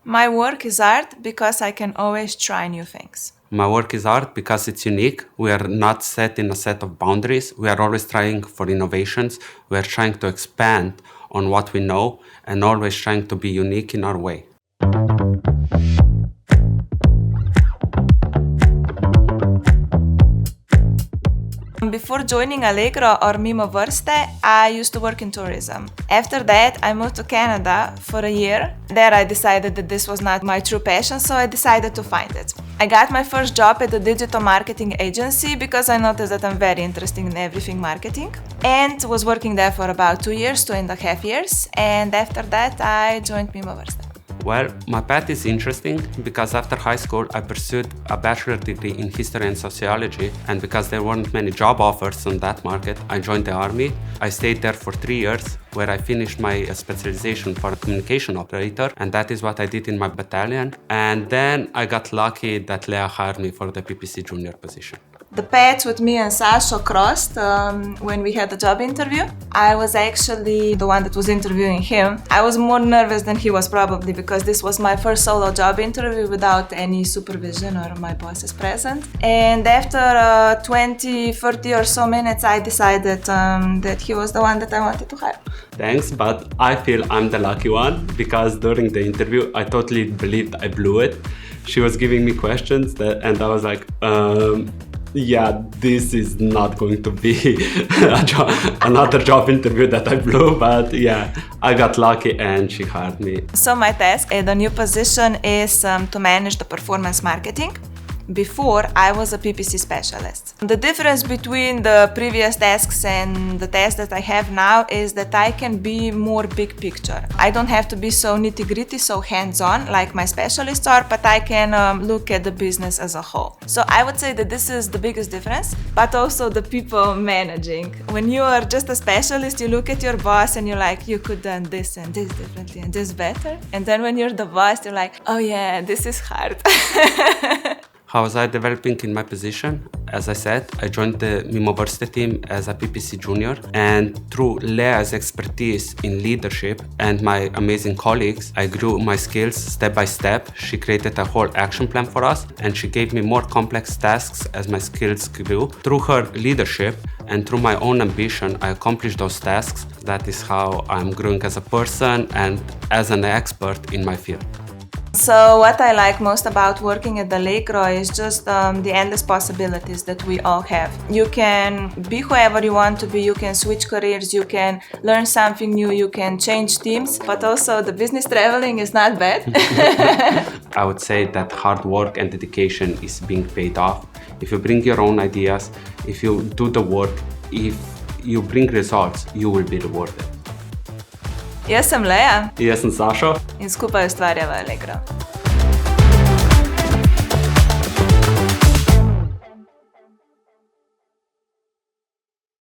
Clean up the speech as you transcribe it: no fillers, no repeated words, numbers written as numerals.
My work is art because I can always try new things. My work is art because it's unique. We are not set in a set of boundaries. We are always trying for innovations. We are trying to expand on what we know and always trying to be unique in our way. Before joining Allegro or Mimovrste, I used to work in tourism. After that, I moved to Canada for a year. There I decided that this was not my true passion, so I decided to find it. I got my first job at a digital marketing agency because I noticed that I'm very interested in everything marketing, and was working there for about 2.5 years, and after that I joined Mimovrste. Well, my path is interesting because after high school I pursued a bachelor degree in history and sociology, and because there weren't many job offers on that market, I joined the army. I stayed there for 3 years where I finished my specialization for a communication operator, and that is what I did in my battalion. And then I got lucky that Lea hired me for the PPC junior position. The paths with me and Sašo crossed when we had the job interview. I was actually the one that was interviewing him. I was more nervous than he was probably because this was my first solo job interview without any supervision or my bosses present. And after 20, 30 or so minutes, I decided that he was the one that I wanted to hire. Thanks, but I feel I'm the lucky one because during the interview I totally believed I blew it. She was giving me questions and I was like, yeah, this is not going to be another job interview that I blew, but yeah, I got lucky and she hired me. So my task at the new position is to manage the performance marketing. Before, I was a PPC specialist. The difference between the previous tasks and the task that I have now is that I can be more big picture. I don't have to be so nitty-gritty, so hands-on like my specialists are, but I can look at the business as a whole. So I would say that this is the biggest difference, but also the people managing. When you are just a specialist, you look at your boss and you're like, you could done this and this differently and this better. And then when you're the boss, you're like, oh yeah, this is hard. How was I developing in my position? As I said, I joined the Mimovrste team as a PPC junior, and through Lea's expertise in leadership and my amazing colleagues, I grew my skills step by step. She created a whole action plan for us, and she gave me more complex tasks as my skills grew. Through her leadership and through my own ambition, I accomplished those tasks. That is how I'm growing as a person and as an expert in my field. So what I like most about working at Allegro is just the endless possibilities that we all have. You can be whoever you want to be, you can switch careers, you can learn something new, you can change teams, but also the business traveling is not bad. I would say that hard work and dedication is being paid off. If you bring your own ideas, if you do the work, if you bring results, you will be rewarded. Jaz sem Lea. Jaz sem Sašo. In skupaj ustvarjava Allegro.